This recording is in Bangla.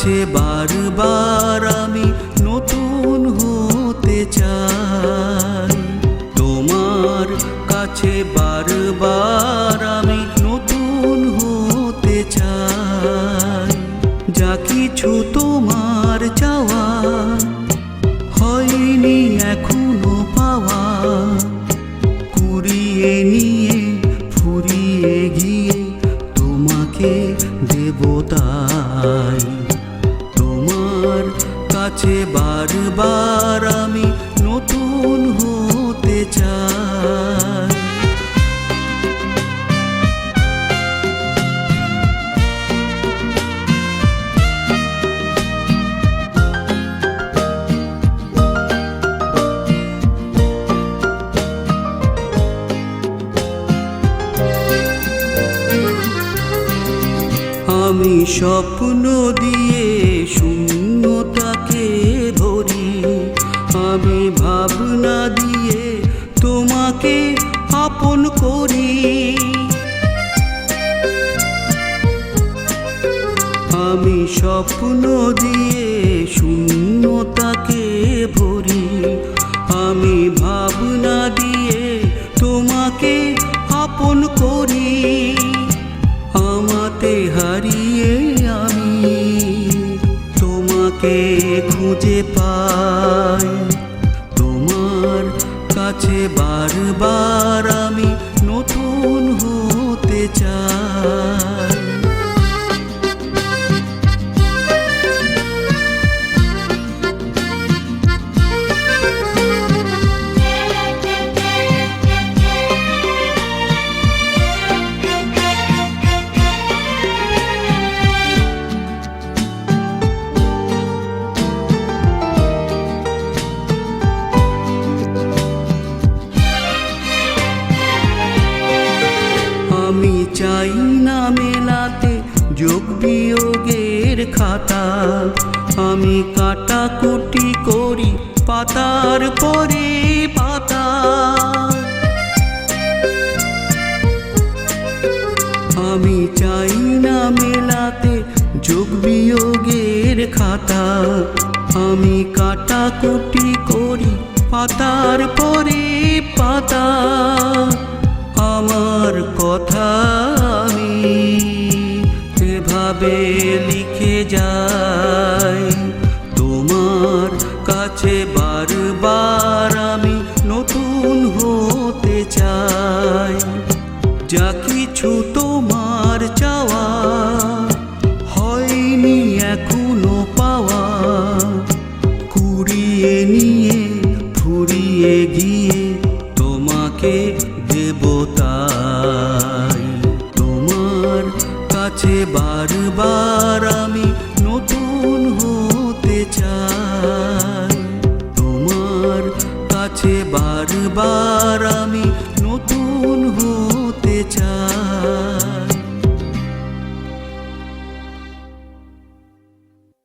কাছে বারবার আমি নতুন হতে চাই। তোমার কাছে বারবার আমি নতুন হতে চাই। যা কিছু তোমার চাওয়া হয়নি এখনো পাওয়া, কুড়িয়ে নিয়ে ফুরিয়ে গিয়ে তোমাকে দেব তাই। তোমার কাছে বারবার আমি নতুন হতে চাই। আমি স্বপ্ন দিয়ে শূন্যতাকে ভরি, আমি ভাবনা দিয়ে তোমাকে আপন করি। আমি স্বপ্ন দিয়ে শূন্যতাকে ভরি, আমি ভাবনা দিয়ে তোমাকে আপন করি। আমাতে হারিয়ে আমি তোমাকে খুঁজে পাই। তোমার কাছে বারবার আমি নতুন হতে চাই। আমি চাই না মেলাতে যোগ বিয়োগের খাতা, আমি কাটাকুটি করি পাতার পরে পাতা। আমি চাই না মেলাতে যোগ বিয়োগের খাতা, আমি কাটাকুটি করি পাতার পরে পাতা। আমার কথা আমি এভাবে লিখে যাই। তোমার কাছে বারবার আমি নতুন হতে চাই। যা কিছু তোমার চাওয়া হয়নি এখনো পাওয়া, কুড়িয়ে নিয়ে ফুরিয়ে গিয়ে তোমাকে দেব তাই। তোমার কাছে বারবার আমি নতুন হতে চাই। তোমার কাছে বারবার